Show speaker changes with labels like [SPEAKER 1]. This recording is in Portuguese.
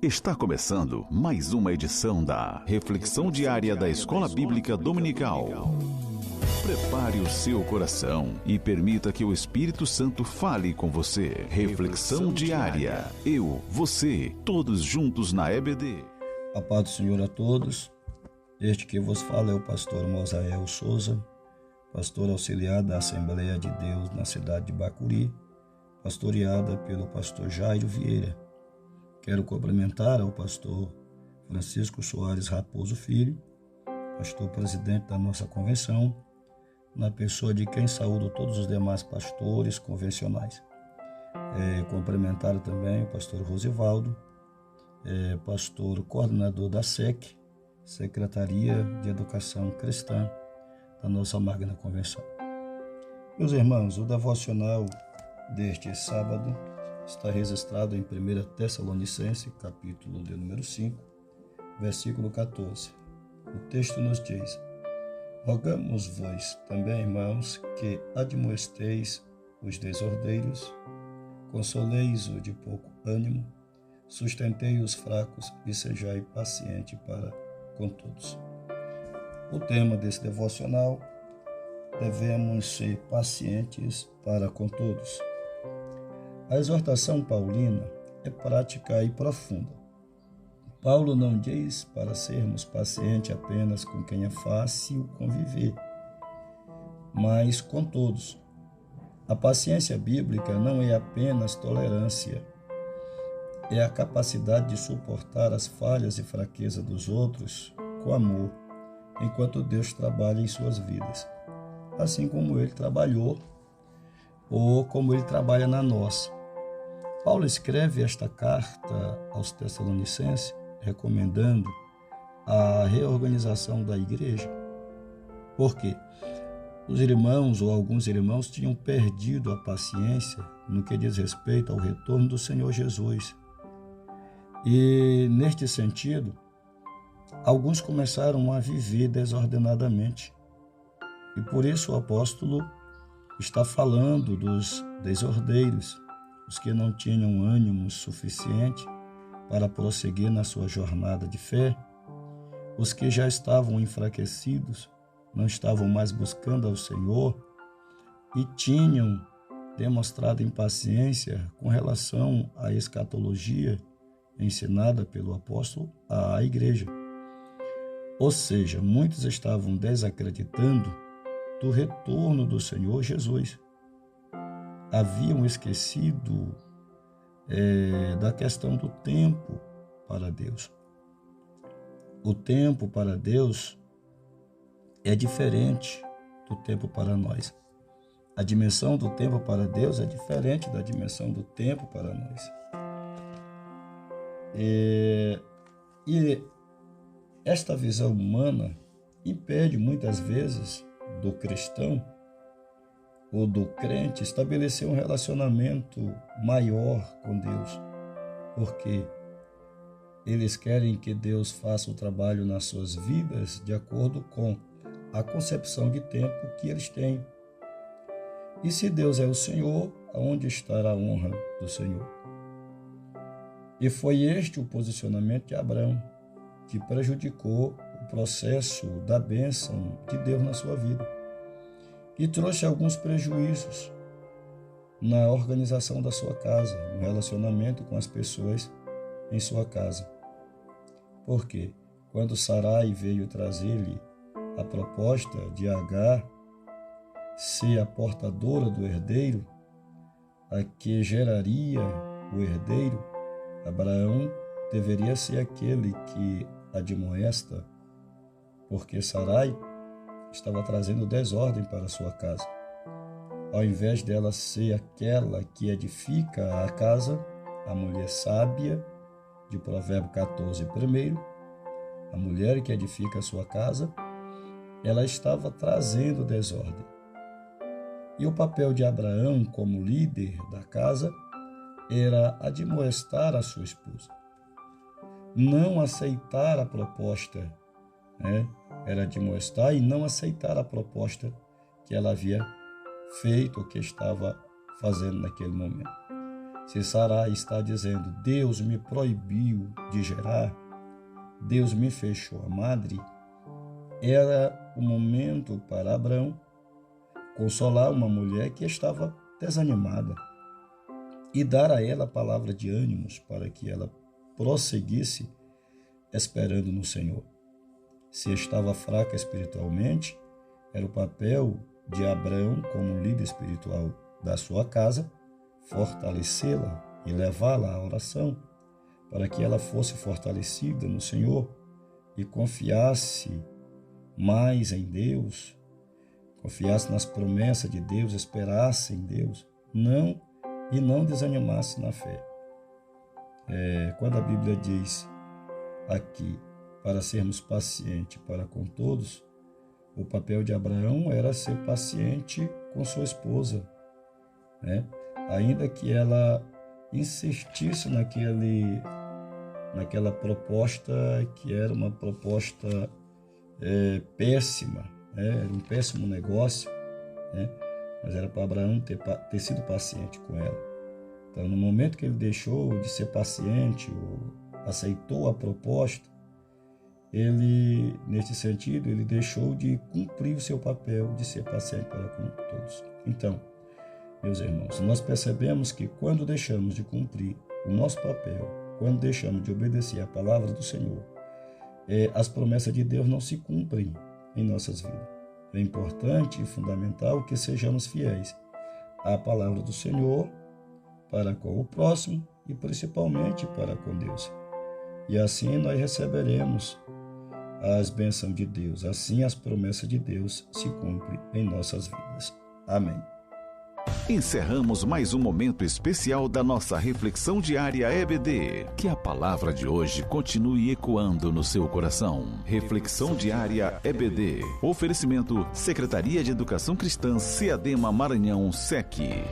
[SPEAKER 1] Está começando mais uma edição da Reflexão Diária da Escola Bíblica Dominical. Prepare o seu coração e permita que o Espírito Santo fale com você. Reflexão Diária. Eu, você, todos juntos na EBD.
[SPEAKER 2] A paz do Senhor a todos. Este que vos fala é o pastor Mosael Souza, pastor auxiliar da Assembleia de Deus na cidade de Bacuri, pastoreada pelo pastor Jairo Vieira. Quero cumprimentar ao pastor Francisco Soares Raposo Filho, pastor presidente da nossa convenção, na pessoa de quem saúdo todos os demais pastores convencionais. Cumprimentar também o pastor Rosivaldo, pastor coordenador da SEC, Secretaria de Educação Cristã da nossa magna convenção. Meus irmãos, o devocional deste sábado está registrado em 1 Tessalonicenses, capítulo de número 5, versículo 14. O texto nos diz: Rogamos-vos também, irmãos, que admoesteis os desordeiros, consoleis-os de pouco ânimo, sustentei os fracos e sejai paciente para com todos. O tema desse devocional: devemos ser pacientes para com todos. A exortação paulina é prática e profunda. Paulo não diz para sermos pacientes apenas com quem é fácil conviver, mas com todos. A paciência bíblica não é apenas tolerância, é a capacidade de suportar as falhas e fraquezas dos outros com amor, enquanto Deus trabalha em suas vidas, assim como Ele trabalhou ou como Ele trabalha na nossa. Paulo escreve esta carta aos Tessalonicenses recomendando a reorganização da igreja, porque os irmãos ou alguns irmãos tinham perdido a paciência no que diz respeito ao retorno do Senhor Jesus. E, neste sentido, alguns começaram a viver desordenadamente. E por isso o apóstolo está falando dos desordeiros, os que não tinham ânimo suficiente para prosseguir na sua jornada de fé, os que já estavam enfraquecidos, não estavam mais buscando ao Senhor e tinham demonstrado impaciência com relação à escatologia ensinada pelo apóstolo à igreja. Ou seja, muitos estavam desacreditando do retorno do Senhor Jesus. Haviam esquecido da questão do tempo para Deus. O tempo para Deus é diferente do tempo para nós. A dimensão do tempo para Deus é diferente da dimensão do tempo para nós. E esta visão humana impede muitas vezes do cristão ou do crente estabelecer um relacionamento maior com Deus, porque eles querem que Deus faça o trabalho nas suas vidas de acordo com a concepção de tempo que eles têm. E se Deus é o Senhor, aonde estará a honra do Senhor? E foi este o posicionamento de Abraão, que prejudicou o processo da bênção de Deus na sua vida e trouxe alguns prejuízos na organização da sua casa, no relacionamento com as pessoas em sua casa. Por quê? Quando Sarai veio trazer-lhe a proposta de Agar ser a portadora do herdeiro, a que geraria o herdeiro, Abraão deveria ser aquele que admoesta, porque Sarai estava trazendo desordem para a sua casa. Ao invés dela ser aquela que edifica a casa, a mulher sábia, de Provérbio 14, primeiro, a mulher que edifica a sua casa, ela estava trazendo desordem. E o papel de Abraão como líder da casa era admoestar a sua esposa, não aceitar a proposta, era admoestar e não aceitar a proposta que ela havia feito, ou que estava fazendo naquele momento. Se Sarai está dizendo, Deus me proibiu de gerar, Deus me fechou a madre, era o momento para Abrão consolar uma mulher que estava desanimada e dar a ela a palavra de ânimos para que ela prosseguisse esperando no Senhor. Se estava fraca espiritualmente, era o papel de Abrão, como líder espiritual da sua casa, fortalecê-la e levá-la à oração, para que ela fosse fortalecida no Senhor e confiasse mais em Deus, confiasse nas promessas de Deus, esperasse em Deus, não desanimasse na fé. Quando a Bíblia diz aqui, para sermos pacientes para com todos, o papel de Abraão era ser paciente com sua esposa, né? Ainda que ela insistisse naquela proposta que era uma proposta péssima, né? Era um péssimo negócio, né? Mas era para Abraão ter sido paciente com ela. Então, no momento que ele deixou de ser paciente, ou aceitou a proposta, ele, nesse sentido, ele deixou de cumprir o seu papel de ser paciente para com todos. Então, meus irmãos, nós percebemos que quando deixamos de cumprir o nosso papel, quando deixamos de obedecer a palavra do Senhor, as promessas de Deus não se cumprem em nossas vidas. É importante e fundamental que sejamos fiéis à palavra do Senhor para com o próximo e principalmente para com Deus. E assim nós receberemos as bênçãos de Deus. Assim as promessas de Deus se cumprem em nossas vidas. Amém.
[SPEAKER 1] Encerramos mais um momento especial da nossa reflexão diária EBD. Que a palavra de hoje continue ecoando no seu coração. Reflexão diária EBD. Oferecimento Secretaria de Educação Cristã, CEADEMA Maranhão, SEC.